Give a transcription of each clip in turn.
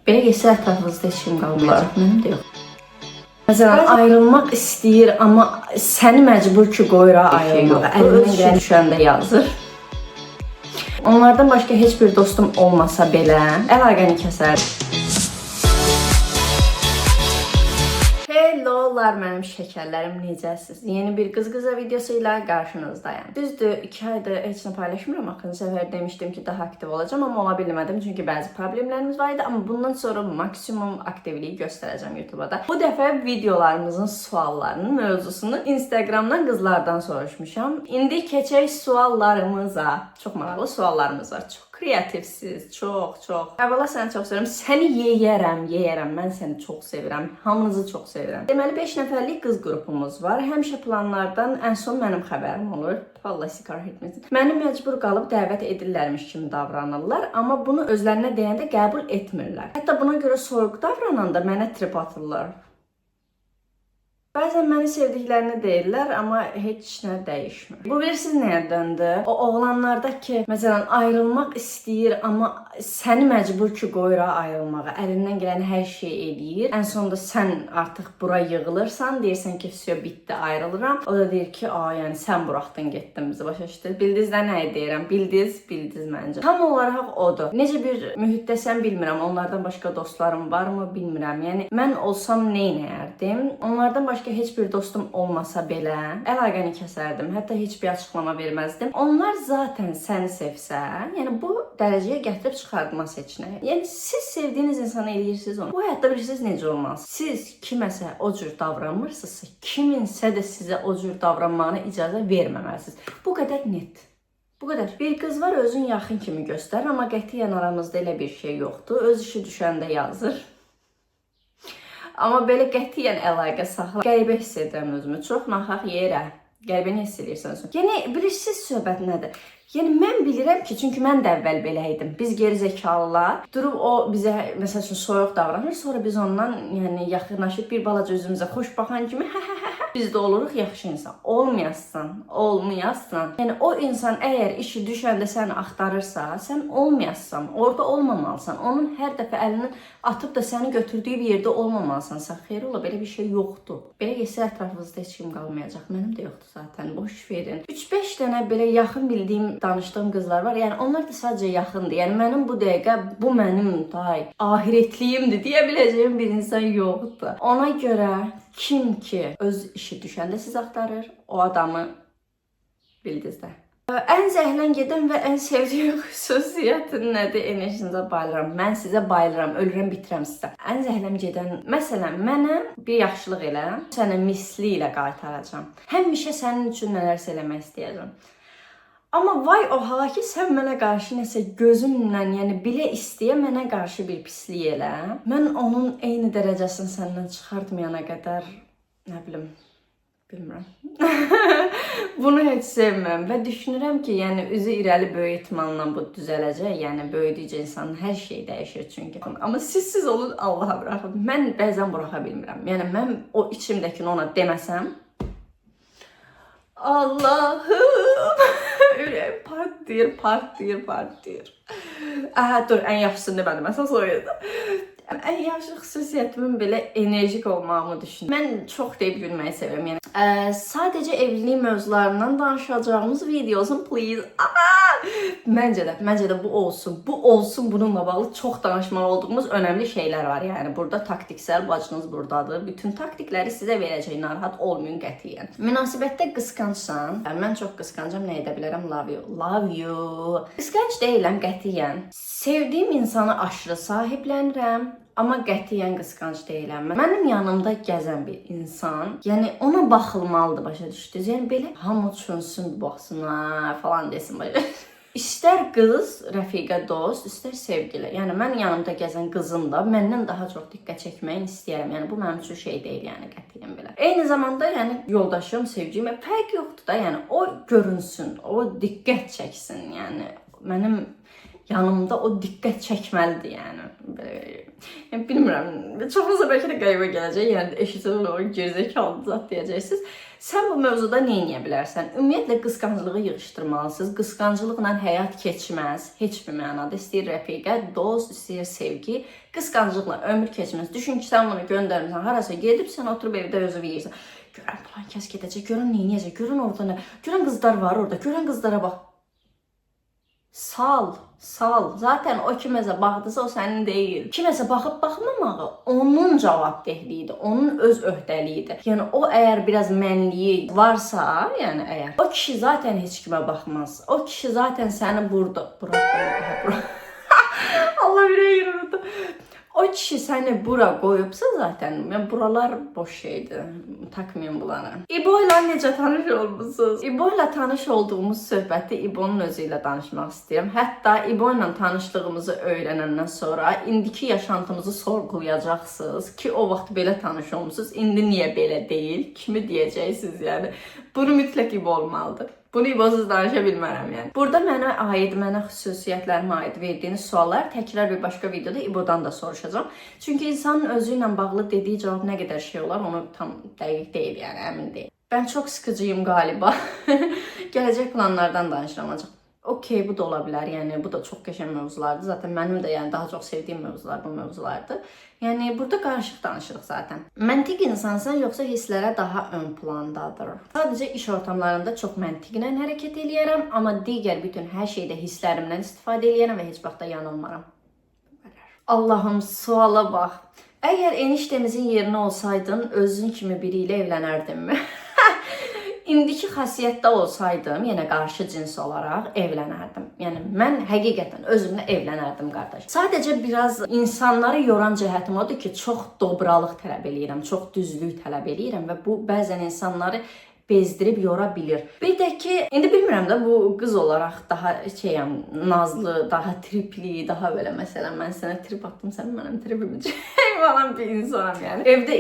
Belə geçsə ətrafınızda heç kim qalmayacaq, mənim də yox. Məsələn, ayrılmaq istəyir, amma səni məcbur ki, qoyur ayrılmağa. Əlindən gələn düşəndə yazır. Onlardan başqa heç bir dostum olmasa belə, əlaqəni kəsər. Hellolar mənim şəkərlərim, necəsiz? Yeni bir qız-qıza videosu ilə qarşınızdayım. Düzdür, 2 aydır heç nə paylaşmıram. Axırıncı səfər demişdim ki, daha aktiv olacağım, amma ola bilmədim çünki bəzi problemlərimiz var idi. Amma bundan sonra maksimum aktivliyi göstərəcəm YouTube'da. Bu dəfə videolarımızın suallarının mövzusunu Instagramdan qızlardan soruşmuşam. İndi keçək suallarımıza. Çox maraqlı suallarımız var. Çox kreativsiz, çox. Əvvəla səni çox sevirəm. Səni yeyərəm. Mən səni çox sevirəm. Hamınızı çox sevirəm. Deməli 5 nəfərlik qız qrupumuz var. Həmişə planlardan ən son mənim xəbərim olur. Vallahi sikar etməsin. Məni məcbur qalıb dəvət edirlərmiş kimi davranırlar, amma bunu özlərinə deyəndə qəbul etmirlər. Hətta buna görə soyuq davrananda mənə trip atırlar. Bəzən məni sevdiklərini deyirlər, amma heç nə dəyişmir. Bu bilirsiniz nəyə döndü? O oğlanlarda ki, məsələn, ayrılmaq istəyir, amma səni məcbur ki, qoyur ayrılmağa. Əlindən gələn hər şey eləyir. Ən sonunda sən artıq bura yığılırsan, deyirsən ki, vəsiyo bitdi, ayrılıram. O da deyir ki, yəni sən buraxdın, getdin bizi, başa düşdün. Bildizdə nə deyirəm? Bildiz məncə. Tam olaraq odur. Necə bir mühitdəsən bilmirəm. Onlardan başqa dostlarım varmı bilmirəm. Yəni mən olsam nə edərdim? Onlardan başqa heç bir dostum olmasa belə, əlaqəni kəsərdim. Hətta heç bir açıqlama verməzdim. Onlar zaten səni sevsə, yəni bu dərəcəyə gətirib çıxartmaz heç nə. Yəni siz sevdiyiniz insanı eləyirsiniz onu. Bu həyatda bilirsiniz necə olmaz. Siz kiməsə o cür davranmırsınızsa, kiminsə də sizə o cür davranmağına icazə verməməlisiniz. Bu qədər net. Bu qədər. Bir qız var, özün yaxın kimi göstərir, amma qətiyyən aramızda elə bir şey yoxdur. Öz işi düşəndə yazır. Amma belə qətiyyən əlaqə saxla. Qəribə hiss edirəm özümü. Çox naxaq yerə. Qəribə nə hiss edirsən? Yəni bilirsiniz söhbət nədir? Yəni mən bilirəm ki, çünki mən də əvvəl belə idim. Biz geri zekalılar durub o bizə məsəl üçün soyuq davranır, sonra biz ondan yəni yaxınlaşıb bir balaca özümüzə xoş baxan kimi biz də oluruq yaxşı insan. Olmayasan. Yəni o insan əgər işi düşəndə səni axtarırsa, sən olmayasan, orada olmamalısan. Onun hər dəfə əlini atıb da səni götürdüyü bir yerdə olmamalısan. Sən xeyr ola, belə bir şey yoxdur. Belə geçsə ətrafınızda heç kim qalmayacaq. Mənim də yoxdur zaten. Boş verin. 3-5 dənə belə yaxın bildiyim, danışdığım qızlar var. Yəni onlar da sadəcə yaxındır. Yəni mənim bu dəqiqə bu mənim ahiretliyimdir deyə biləcəyim bir insan yoxdur. Ona görə kim ki öz işi düşəndə siz axtarır, o adamı bildizdə. Ən zəhlən gedən və ən sevdiyim xüsusiyyətin nədir? Enerjinizə bayılıram. Mən sizə bayılıram. Ölürəm, bitirəm sizə. Ən zəhləm gedən, məsələn, mənə bir yaxşılıq elə, sənə misli ilə qaytaracağam. Həmişə sənin üçün nələrsə eləmək istəyəcəm. Amma vay o hala ki, sən mənə qarşı nəsə gözünlə, yəni bilə istəyə mənə qarşı bir pislik elə. Mən onun eyni dərəcəsini səndən çıxartmayana qədər, nə bilim, bilmirəm. Bunu heç sevməm və düşünürəm ki, yəni üzü irəli böyük ehtimalla bu düzələcək. Yəni böyüdükcə insanın hər şeyi dəyişir çünki. Amma siz olun, Allaha buraxın. Mən bəzən buraxa bilmirəm. Yəni mən o içimdəkini ona deməsəm, Allahım, ürəyim partlayır. Dur, ən yaxşısını demədim, əsas o idi. Ən yaxşı xüsusiyyətimin belə enerjik olmağımı düşün. Mən çox deyib gülməyi sevirəm. Yəni sadəcə evlilik mövzularından danışacağımız video olsun, please. Məncə də bu olsun. Bununla bağlı çox danışmalı olduğumuz önəmli şeylər var. Yəni burada taktiksel bacınız buradadır. Bütün taktikləri sizə verəcək. Narahat olmayın qətiyyən. Münasibətdə qısqancsan, mən çox qısqancam, nə edə bilərəm? Love you. Qısqanc deyiləm qətiyyən. Sevdiyim insanı aşırı sahiblənirəm. Amma qətiyyən qısqanc deyiləm. Mənim yanımda gəzən bir insan, yəni ona baxılmalıdır, başa düşdünüz? Yəni belə hamı çönsün, baxsın falan desin. İstər qız, rəfiqə, dost, istər sevgili. Yəni mən yanımda gəzən qızın da məndən daha çox diqqət çəkməyi istəyirəm. Yəni bu mənim üçün şey deyil, yəni qətiyyən belə. Eyni zamanda yəni yoldaşım, sevgim, fərq yoxdur da, yəni o görünsün, o diqqət çəksin. Yəni mənim yanımda o diqqət çəkməlidir yəni. Yəni bilmirəm, çoxunuzda bəlkə də qəribə gələcək, yəni eşitsəz o gerizekalı zat deyəcəksiniz. Sən bu mövzuda nə edə bilərsən? Ümumiyyətlə qısqanclığı yığışdırmalısınız. Qısqanclıqla həyat keçməz, heç bir mənada. İstəyir rəfiqə, dost, istəyir sevgi. Qısqanclıqla ömür keçməz. Düşün ki, sən bunu göndərmirsən, harasa gedib, sən oturub evdə özü yeyirsən. Görən falan kəs gedəcək, görən nə edəcək, görən orada nə, görən qızlar var orada, görən qızlara bax. Sal. Zaten o kiməsə baxdısa o sənin deyil. Kiməsə baxıb baxmamağı onun cavabdehliyidir, onun öz öhdəliyidir. Yəni o əgər biraz mənliyi varsa, yəni əgər o kişi zaten heç kimə baxmaz. O kişi zaten səni burada. Allah bilir yürüdü. O kişi səni bura qoyubsa zaten, mən buralar boş şeydir. Takmayın bunları. İbo ilə necə tanış olmusunuz? İbo ilə tanış olduğumuz söhbəti İbo'nun özü ilə danışmaq istəyirəm. Hətta İbo ilə tanışlığımızı öyrənəndən sonra indiki yaşantımızı sorğulayacaqsınız ki, o vaxt belə tanış olmusunuz. İndi niyə belə deyil? Kimi deyəcəksiniz yəni? Bunu mütləq İbo olmalıdır. Bunu İbosuz danışa bilmərəm yəni. Burada mənə aid, mənə xüsusiyyətlərimə aid verdiyiniz suallar təkrar bir başqa videoda İbo'dan da soruşacağım. Çünki insanın özü ilə bağlı dediyi cavab nə qədər şey olar, onu tam dəqiq deyil yəni, əmin deyil. Ben çox sıkıcıyım galiba. Gələcək planlardan danışacağım. Okey, bu da ola bilər. Yəni bu da çox qəşəng mövzulardır. Zaten mənim də yəni daha çox sevdiyim mövzular bu mövzulardır. Yəni burada qarışıq danışırıq zaten. Məntiq insansan yoxsa hisslərə daha ön plandadır? Sadəcə iş ortamlarında çox məntiqlə hərəkət eləyərəm, amma digər bütün hər şeydə hisslərimdən istifadə eləyərəm və heç vaxt da yanılmaram. Allahım, suala bax. Əgər eniştemizin yerinə olsaydın, özün kimi biri ilə evlənərdinmi? İndiki xasiyyətdə olsaydım, yenə qarşı cins olaraq evlənərdim. Yəni mən həqiqətən özümlə evlənərdim, qardaş. Sadəcə biraz insanları yoran cəhətim odur ki, çox dobralıq tələb eləyirəm, çox düzlük tələb eləyirəm və bu bəzən insanları bezdirib yora bilir. Bir də ki, indi bilmirəm də bu qız olaraq daha şeyəm, nazlı, daha tripli, daha belə məsələn mən sənə trip atdım, sən mənim tripimi falan bir insanam yəni. Evdə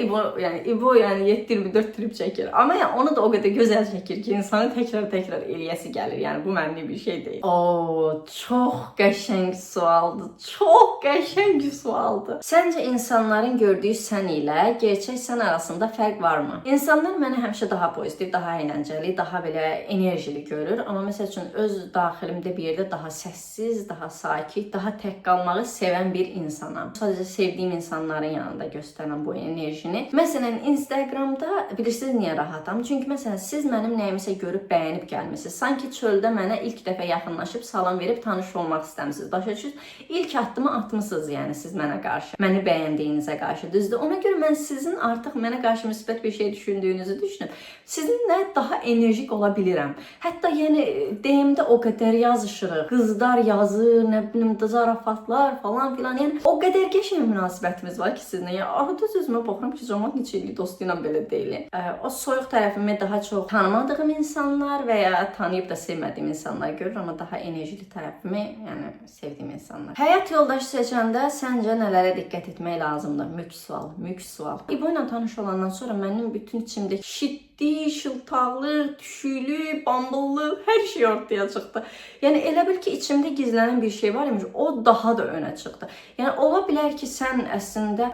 İbo yəni 7-24 trip çəkir. Amma yəni onu da o qədər gözəl çəkir ki, insanı təkrar eləyəsi gəlir. Yəni bu mənlik bir şey deyil. Oo, çox qəşəng sualdır. Çox qəşəng sualdır. Səncə insanların gördüyü sən ilə gerçək sən arasında fərq varmı? İnsanlar məni həmişə daha pozitiv, daha əyləncəli, daha belə enerjili görür. Amma məsəl üçün öz daxilimdə bir yerdə daha səssiz, daha sakit, daha tək qalmağı sevən bir insanam. Sadəcə sevdiyim insanların yanında göstərən bu enerjini. Məsələn, Instagramda bilirsiniz niyə rahatam? Çünki məsələn, siz mənim nəyimisə görüb bəyənib gəlmisiniz. Sanki çöldə mənə ilk dəfə yaxınlaşıb salam verib tanış olmaq istəmisiniz. Başa düşürsünüz? İlk addımı atmısınız yəni siz mənə qarşı. Məni bəyəndiyinizə qarşı. Düzdür? Ona görə mən sizin artıq mənə qarşı müsbət bir şey düşündüyünüzü düşünüb sizinlə daha enerjik ola bilirəm. Hətta yəni DM-də o qədər yazışırıq. Qızlar yazır, nə bilim, zarafatlar falan filan. Yəni o qədər qəşəng münasibətimiz var ki sizinlə. Yəni arada sözümə baxıram ki, zaman neçə illik dostu ilə belə deyil. O soyuq tərəfimi daha çox tanımadığım insanlar və ya tanıyıb da sevmədiyim insanlar görür, amma daha enerjili tərəfimi, yəni sevdiyim insanlar. Həyat yoldaşı seçəndə səncə nələrə diqqət etmək lazımdır? Mülk sual. İbo ilə tanış olandan sonra mənim bütün içimdəki şiddi, şıltaqlı, düşülü, bandollu hər şey ortaya çıxdı. Yəni elə bil ki, içimdə gizlənən bir şey var imiş, o daha da önə çıxdı. Yəni ola bilər ki, sən əslində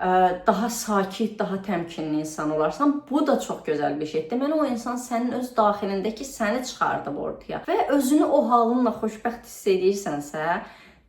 daha sakit, daha təmkinli insan olarsan, bu da çox gözəl bir şeydir. Deməli o insan sənin öz daxilindəki səni çıxardıb ortaya və özünü o halınla xoşbəxt hiss edirsənsə,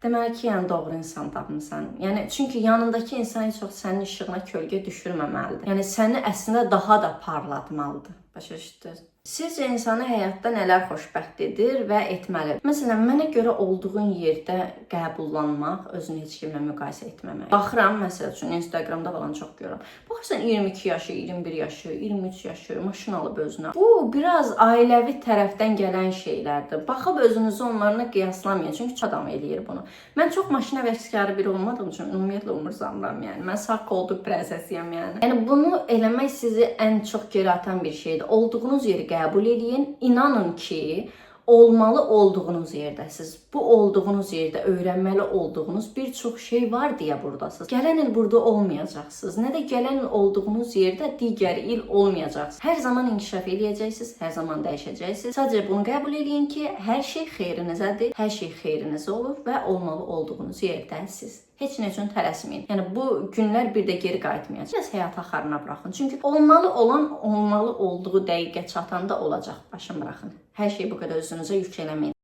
deməli ki, yəni doğru insan tapmısan. Yəni çünki yanındakı insan heç vaxt sənin işığına kölgə düşürməməlidir. Yəni səni əslində daha da parlatmalıdır. Başa düşdünüz? Sizcə insanı həyatda nələr xoşbəxt edir və etməlidir? Məsələn, mənə görə olduğun yerdə qəbullanmaq, özünü heç kimlə müqayisə etməmək. Baxıram, məsəl üçün, Instagramda falan çox görürəm. Baxırsan 22 yaşı, 21 yaşı, 23 yaşı, maşın alıb özünə. Bu, biraz ailəvi tərəfdən gələn şeylərdir. Baxıb özünüzü onlarla qiyaslamayın, çünki çox adam eləyir bunu. Mən çox maşına vəkskarı biri olmadığım üçün ümumiyyətlə umurzamıram, yəni. Mən sağ koltuq prensesiyəm, yəni. Yəni, bunu eləmək sizi ən çox geri atan bir şeydir. Olduğunuz yeri qəbul edin. İnanın ki, olmalı olduğunuz yerdəsiz. Bu olduğunuz yerdə öyrənməli olduğunuz bir çox şey var deyə buradasınız. Gələn il burada olmayacaqsınız. Nə də gələn il olduğunuz yerdə digər il olmayacaqsınız. Hər zaman inkişaf edəcəksiniz, hər zaman dəyişəcəksiniz. Sadəcə bunu qəbul edin ki, hər şey xeyrinizədir, hər şey xeyrinizə olur və olmalı olduğunuz yerdəsiz. Heç nə üçün tələsməyin. Yəni bu günlər bir də geri qayıtmayacaq. Biraz həyat axarına buraxın. Çünki olmalı olan olmalı olduğu dəqiqə çatanda olacaq. Başın buraxın. Hər şeyi bu qədər özünüzə yük eləməyin.